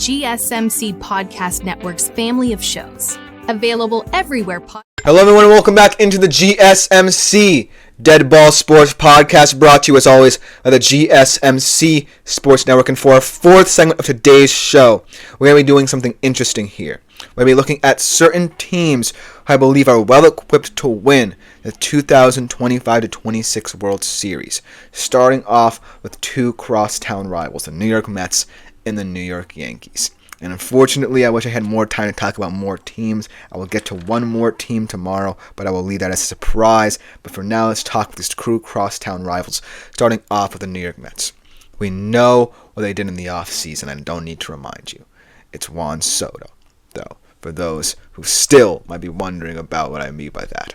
GSMC Podcast Network's family of shows. Available everywhere. Hello everyone and welcome back into the GSMC Dead Ball Sports Podcast, brought to you as always by the GSMC Sports Network. And for our fourth segment of today's show, we're going to be doing something interesting here. We're going to be looking at certain teams who I believe are well equipped to win the 2025-26 World Series, starting off with two crosstown rivals, the New York Mets and the New York Yankees. And unfortunately, I wish I had more time to talk about more teams. I will get to one more team tomorrow, but I will leave that as a surprise. But for now, let's talk with these true crosstown rivals, starting off with the New York Mets. We know what they did in the offseason, and I don't need to remind you. It's Juan Soto, though, for those who still might be wondering about what I mean by that.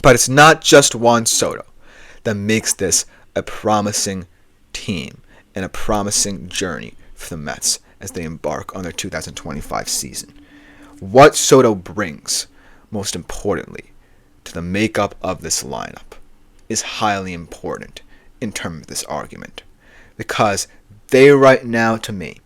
But it's not just Juan Soto that makes this a promising team and a promising journey for the Mets as they embark on their 2025 season. What Soto brings, most importantly, to the makeup of this lineup is highly important in terms of this argument, because they right now, to me,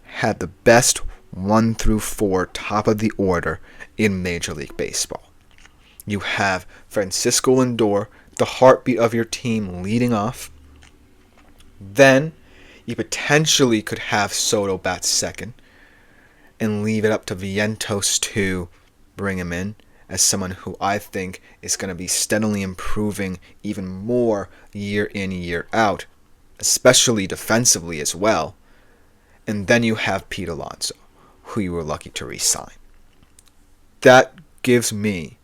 have the best 1 through 4 top of the order in Major League Baseball. You have Francisco Lindor, the heartbeat of your team, leading off. Then you potentially could have Soto bat second and leave it up to Vientos to bring him in as someone who I think is going to be steadily improving even more year in, year out, especially defensively as well. And then you have Pete Alonso, who you were lucky to re-sign. That gives me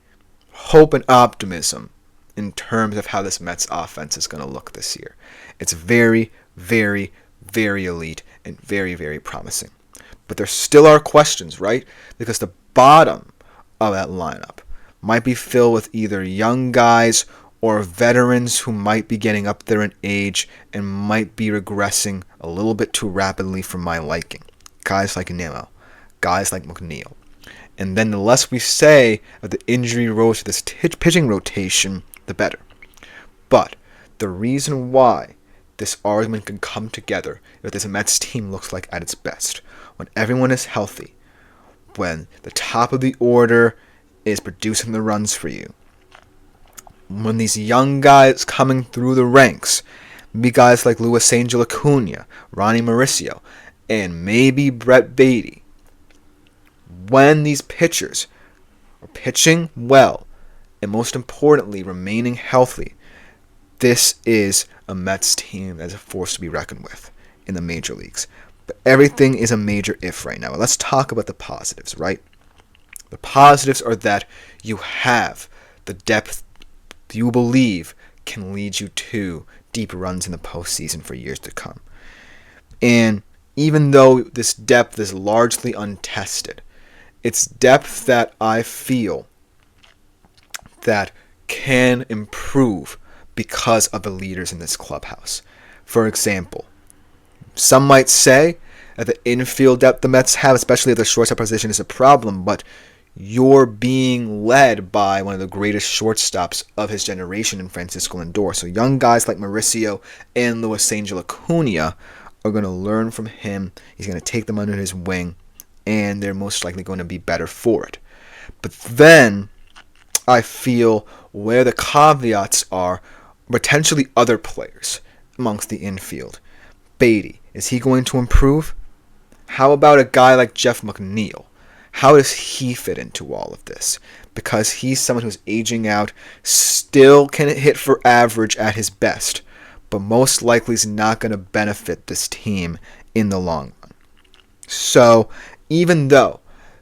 hope and optimism in terms of how this Mets offense is going to look this year. It's very, very, very elite and very, very promising. But there still are questions, right? Because the bottom of that lineup might be filled with either young guys or veterans who might be getting up there in age and might be regressing a little bit too rapidly for my liking. Guys like Nimmo, guys like McNeil. And then the less we say of the injury road to this pitching rotation, the better. But the reason why this argument can come together if this Mets team looks like at its best, when everyone is healthy, when the top of the order is producing the runs for you, when these young guys coming through the ranks, maybe guys like Luis Angel Acuna, Ronnie Mauricio, and maybe Brett Beatty, when these pitchers are pitching well, and most importantly, remaining healthy, this is a Mets team that is a force to be reckoned with in the major leagues. But everything is a major if right now. Let's talk about the positives, right? The positives are that you have the depth you believe can lead you to deep runs in the postseason for years to come. And even though this depth is largely untested, it's depth that I feel that can improve because of the leaders in this clubhouse. For example, some might say that the infield depth the Mets have, especially at the shortstop position, is a problem, but you're being led by one of the greatest shortstops of his generation in Francisco Lindor. So young guys like Mauricio and Luis Angel Acuna are going to learn from him. He's going to take them under his wing, and they're most likely going to be better for it. But then I feel where the caveats are potentially other players amongst the infield. Beatty, is he going to improve? How about a guy like Jeff McNeil? How does he fit into all of this? Because he's someone who's aging out, still can hit for average at his best, but most likely is not going to benefit this team in the long run. So even though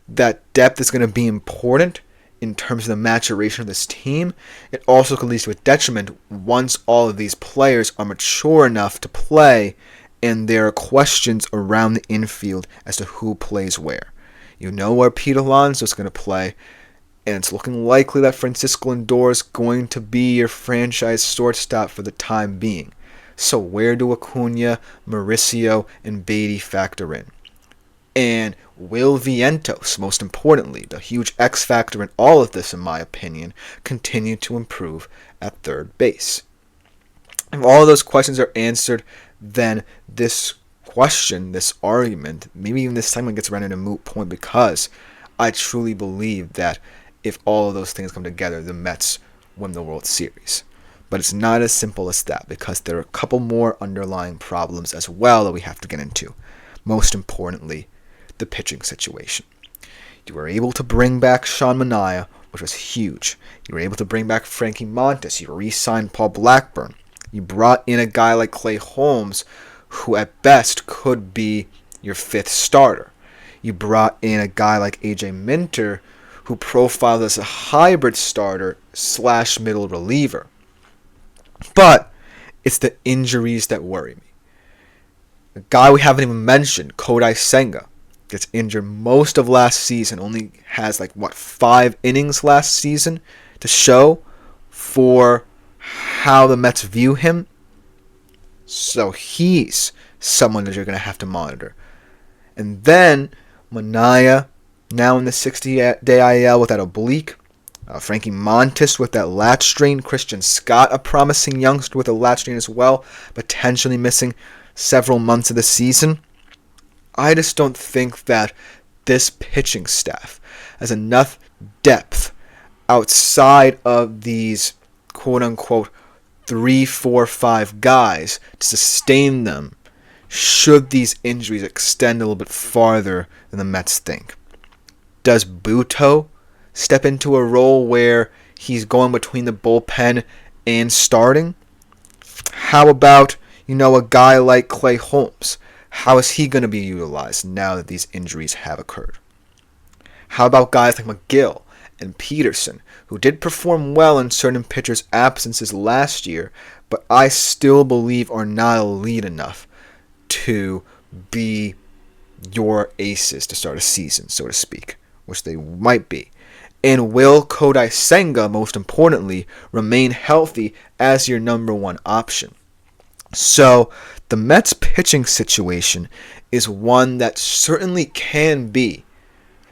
that depth is going to be important in terms of the maturation of this team, it also could lead to a detriment once all of these players are mature enough to play and there are questions around the infield as to who plays where. You know where Pete Alonso is going to play, and it's looking likely that Francisco Lindor is going to be your franchise shortstop for the time being. So where do Acuna, Mauricio, and Beatty factor in? And will Vientos, most importantly, the huge X factor in all of this, in my opinion, continue to improve at third base? If all of those questions are answered, then this question this argument, maybe even this segment gets rendered a moot point, because I truly believe that if all of those things come together, the Mets win the World Series. But it's not as simple as that, because there are a couple more underlying problems as well that we have to get into. Most importantly, the pitching situation. You were able to bring back Sean Manaea, which was huge. You were able to bring back Frankie Montas. You re-signed Paul Blackburn. You brought in a guy like Clay Holmes, who at best could be your fifth starter. You brought in a guy like AJ Minter, who profiled as a hybrid starter / middle reliever. But it's the injuries that worry me. A guy we haven't even mentioned, Kodai Senga, gets injured most of last season, only has 5 innings last season to show for how the Mets view him. So he's someone that you're going to have to monitor. And then Manaea, now in the 60-day IL with that oblique. Frankie Montas with that lat strain. Christian Scott, a promising youngster with a lat strain as well, potentially missing several months of the season. I just don't think that this pitching staff has enough depth outside of these quote-unquote 3, 4, 5 guys to sustain them should these injuries extend a little bit farther than the Mets think. Does Buto step into a role where he's going between the bullpen and starting? How about, a guy like Clay Holmes? How is he going to be utilized now that these injuries have occurred? How about guys like McGill and Peterson, who did perform well in certain pitchers' absences last year, but I still believe are not elite enough to be your aces to start a season, so to speak, which they might be? And will Kodai Senga, most importantly, remain healthy as your number one option? So the Mets pitching situation is one that certainly can be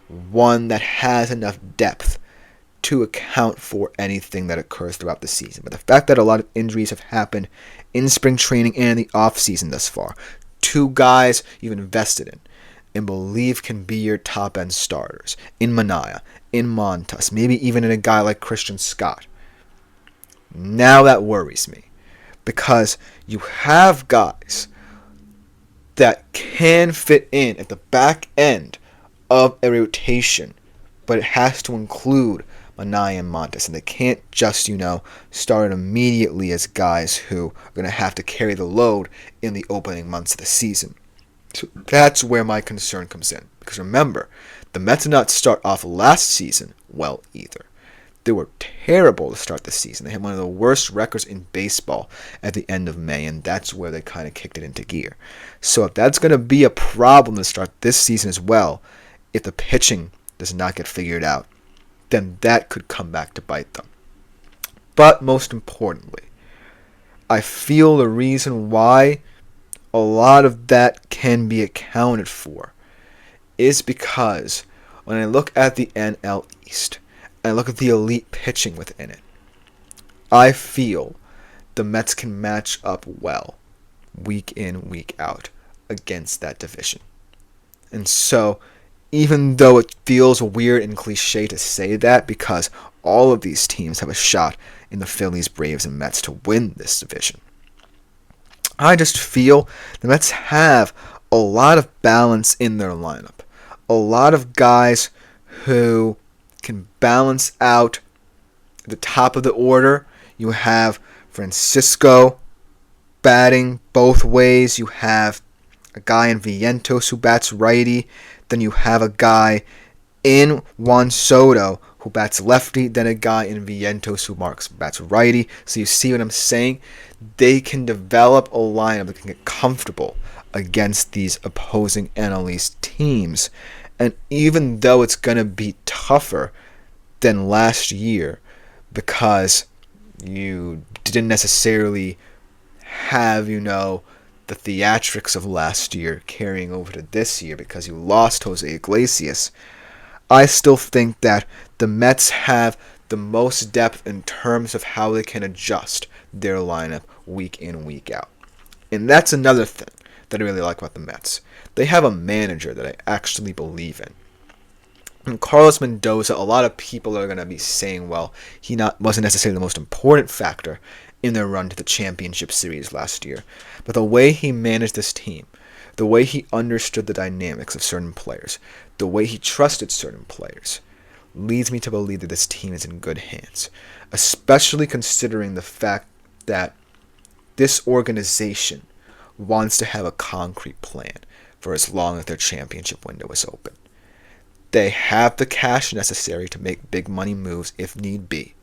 one that has enough depth to account for anything that occurs throughout the season. But the fact that a lot of injuries have happened in spring training and in the offseason thus far, 2 guys you've invested in and believe can be your top-end starters, in Manaea, in Montas, maybe even in a guy like Christian Scott. Now that worries me, because you have guys that can fit in at the back end of a rotation, but it has to include Manaea and Montas, and they can't just, start immediately as guys who are going to have to carry the load in the opening months of the season. So that's where my concern comes in, because remember, the Mets did not start off last season well either. They were terrible to start the season. They had one of the worst records in baseball at the end of May, and that's where they kind of kicked it into gear. So if that's going to be a problem to start this season as well, if the pitching does not get figured out, then that could come back to bite them. But most importantly, I feel the reason why a lot of that can be accounted for is because when I look at the NL East, and I look at the elite pitching within it, I feel the Mets can match up well week in, week out against that division. And so, even though it feels weird and cliche to say that, because all of these teams have a shot in the Phillies, Braves, and Mets to win this division, I just feel the Mets have a lot of balance in their lineup. A lot of guys who can balance out the top of the order. You have Francisco batting both ways. You have a guy in Vientos who bats righty. Then you have a guy in Juan Soto who bats lefty. Then a guy in Vientos who bats righty. So you see what I'm saying? They can develop a lineup that can get comfortable against these opposing NL East teams. And even though it's going to be tougher than last year, because you didn't necessarily have, the theatrics of last year carrying over to this year because you lost Jose Iglesias, I still think that the Mets have the most depth in terms of how they can adjust their lineup week in, week out. And that's another thing that I really like about the Mets. They have a manager that I actually believe in. And Carlos Mendoza, a lot of people are going to be saying, well, he wasn't necessarily the most important factor in their run to the championship series last year. But the way he managed this team, the way he understood the dynamics of certain players, the way he trusted certain players, leads me to believe that this team is in good hands, especially considering the fact that this organization wants to have a concrete plan for as long as their championship window is open. They have the cash necessary to make big money moves if need be,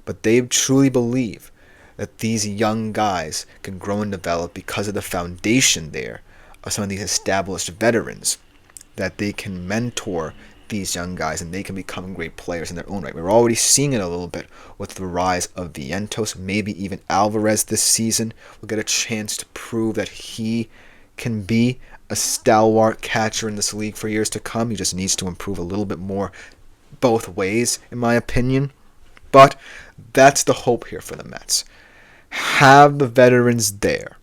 but they truly believe that these young guys can grow and develop because of the foundation there of some of these established veterans, that they can mentor these young guys and they can become great players in their own right. We're already seeing it a little bit with the rise of Vientos, maybe even Alvarez this season will get a chance to prove that he can be a stalwart catcher in this league for years to come. He just needs to improve a little bit more both ways, in my opinion. But that's the hope here for the Mets. Have the veterans there,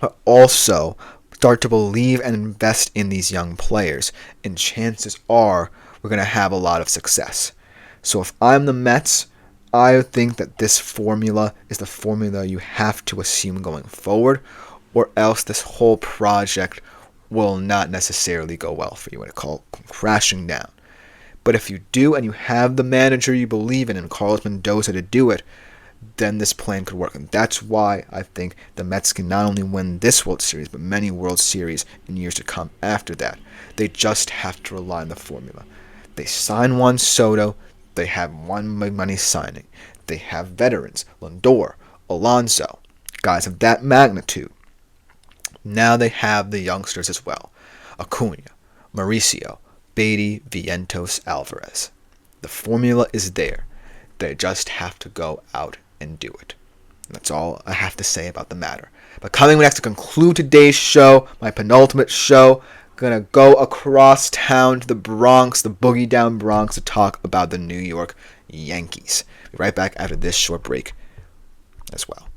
but also start to believe and invest in these young players, and chances are we're going to have a lot of success. So if I'm the Mets, I think that this formula is the formula you have to assume going forward, or else this whole project will not necessarily go well for you and it call crashing down. But if you do and you have the manager you believe in and Carlos Mendoza to do it, then this plan could work. And that's why I think the Mets can not only win this World Series, but many World Series in years to come after that. They just have to rely on the formula. They sign Juan Soto. They have one big money signing. They have veterans, Lindor, Alonso, guys of that magnitude. Now they have the youngsters as well. Acuna, Mauricio, Beatty, Vientos, Alvarez. The formula is there. They just have to go out and do it. And that's all I have to say about the matter. But coming next to conclude today's show, my penultimate show, gonna go across town to the Bronx, the boogie down Bronx, to talk about the New York Yankees. Be right back after this short break as well.